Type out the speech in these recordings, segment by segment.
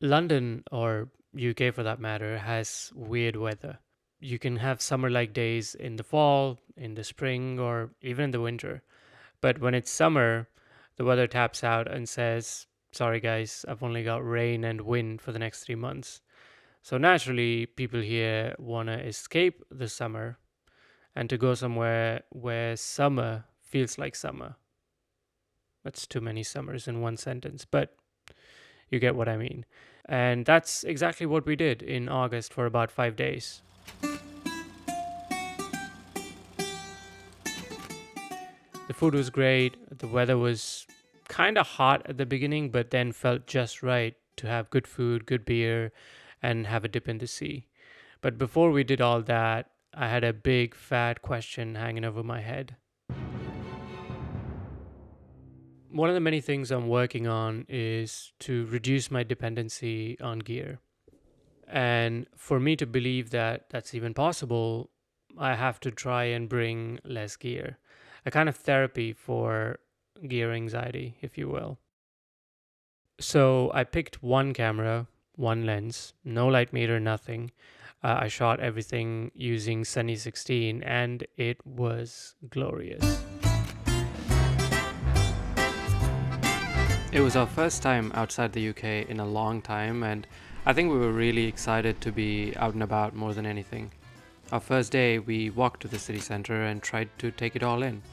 London, or UK for that matter, has weird weather. You can have summer like days in the fall, in the spring, or even in the winter. But when it's summer, the weather taps out and says, sorry guys, I've only got rain and wind for the next 3 months. So naturally, people here want to escape the summer and to go somewhere where summer feels like summer. That's too many summers in one sentence, but you get what I mean. And that's exactly what we did in August for about 5 days. The food was great, the weather was kind of hot at the beginning, but then felt just right to have good food, good beer, and have a dip in the sea. But before we did all that, I had a big fat question hanging over my head. One of the many things I'm working on is to reduce my dependency on gear. And for me to believe that that's even possible, I have to try and bring less gear. A kind of therapy for gear anxiety, if you will. So I picked one camera, one lens, no light meter, nothing. I shot everything using Sunny 16 and it was glorious. It was our first time outside the UK in a long time, and I think we were really excited to be out and about more than anything. Our first day, we walked to the city centre and tried to take it all in.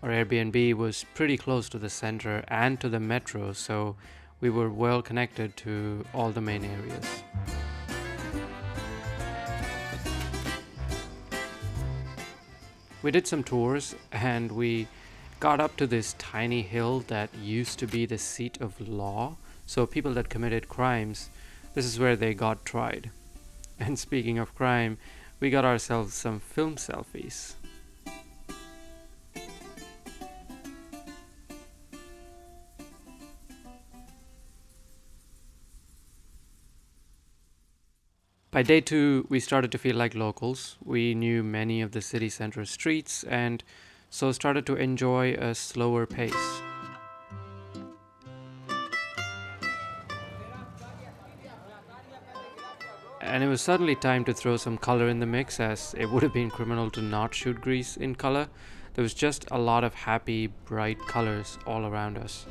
Our Airbnb was pretty close to the centre and to the metro, so we were well connected to all the main areas. We did some tours and we got up to this tiny hill that used to be the seat of law. So people that committed crimes, this is where they got tried. And speaking of crime, we got ourselves some film selfies. By day two, we started to feel like locals. We knew many of the city center streets and so started to enjoy a slower pace. And it was suddenly time to throw some color in the mix, as it would have been criminal to not shoot Greece in color. There was just a lot of happy, bright colors all around us.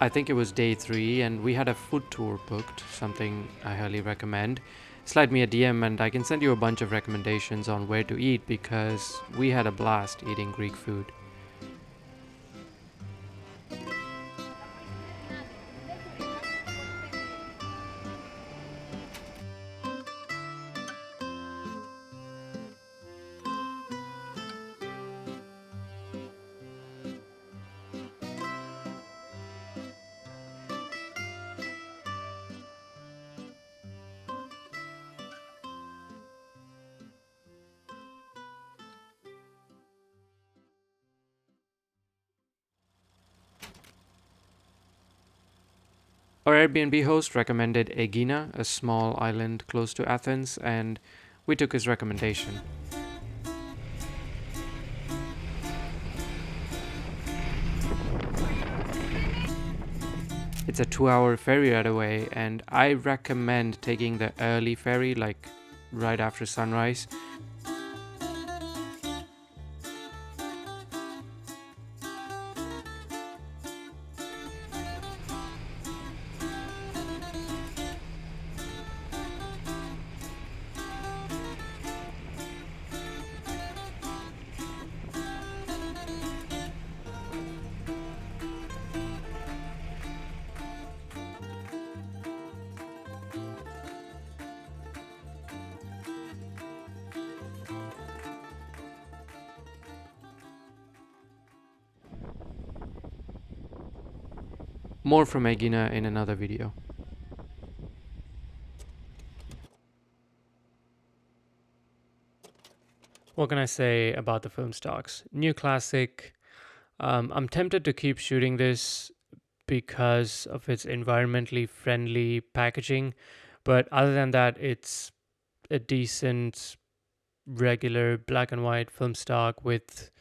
I think it was day three, and we had a food tour booked, something I highly recommend. Slide me a DM and I can send you a bunch of recommendations on where to eat because we had a blast eating Greek food. Our Airbnb host recommended Aegina, a small island close to Athens, and we took his recommendation. It's a 2 hour ferry ride away, and I recommend taking the early ferry, like right after sunrise. More from Aegina in another video. What can I say about the film stocks? New Classic. I'm tempted to keep shooting this because of its environmentally friendly packaging. But other than that, it's a decent, regular black and white film stock with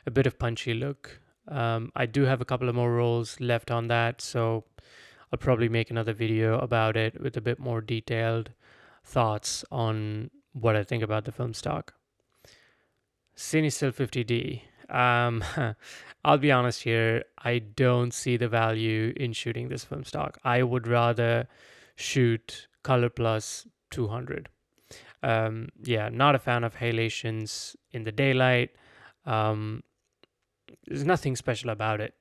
a bit of punchy look. I do have a couple of more rolls left on that, so I'll probably make another video about it with a bit more detailed thoughts on what I think about the film stock. Cinestill 50D. I'll be honest here, I don't see the value in shooting this film stock. I would rather shoot Color Plus 200. Yeah, not a fan of halations in the daylight. Um, there's nothing special about it.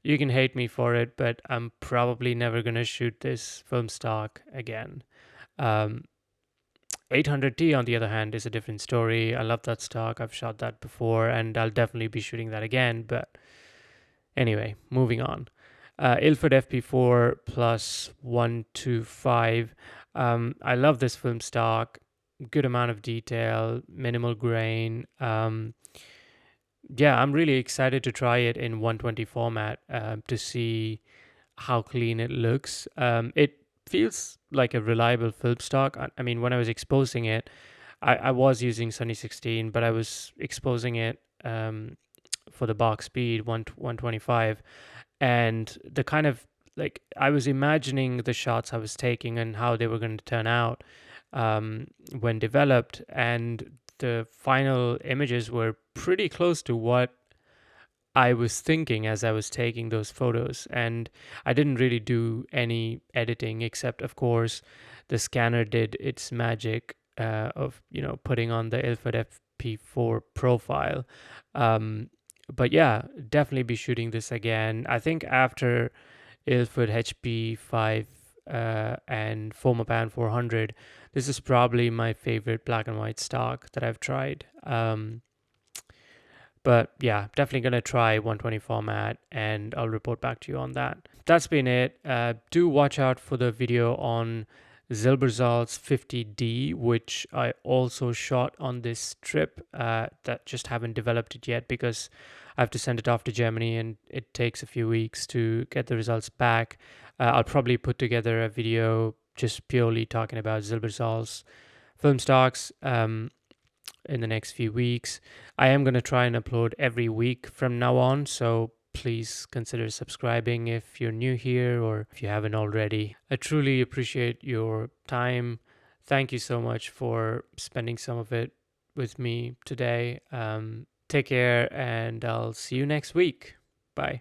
You can hate me for it, but I'm probably never gonna shoot this film stock again. Um, 800T, on the other hand, is a different story. I love that stock. I've shot that before, and I'll definitely be shooting that again. But anyway, moving on. Ilford FP4 Plus 125. I love this film stock. Good amount of detail, minimal grain. Yeah, I'm really excited to try it in 120 format to see how clean it looks. It feels like a reliable film stock. I mean, when I was exposing it, I was using Sunny 16, but I was exposing it for the box speed 125, and the kind of like I was imagining the shots I was taking and how they were going to turn out when developed, and the final images were pretty close to what I was thinking as I was taking those photos. And I didn't really do any editing except, of course, the scanner did its magic of, putting on the Ilford FP4 profile. But yeah, definitely be shooting this again. I think after Ilford HP5 and Fomapan 400, this is probably my favorite black and white stock that I've tried. But yeah, definitely going to try 120 format and I'll report back to you on that. That's been it. Do watch out for the video on Zilberzal's 50D, which I also shot on this trip that just haven't developed it yet because I have to send it off to Germany and it takes a few weeks to get the results back. I'll probably put together a video just purely talking about Zilberzal's film stocks. In the next few weeks. I am going to try and upload every week from now on, so please consider subscribing if you're new here or if you haven't already. I truly appreciate your time. Thank you so much for spending some of it with me today. Take care, and I'll see you next week. Bye.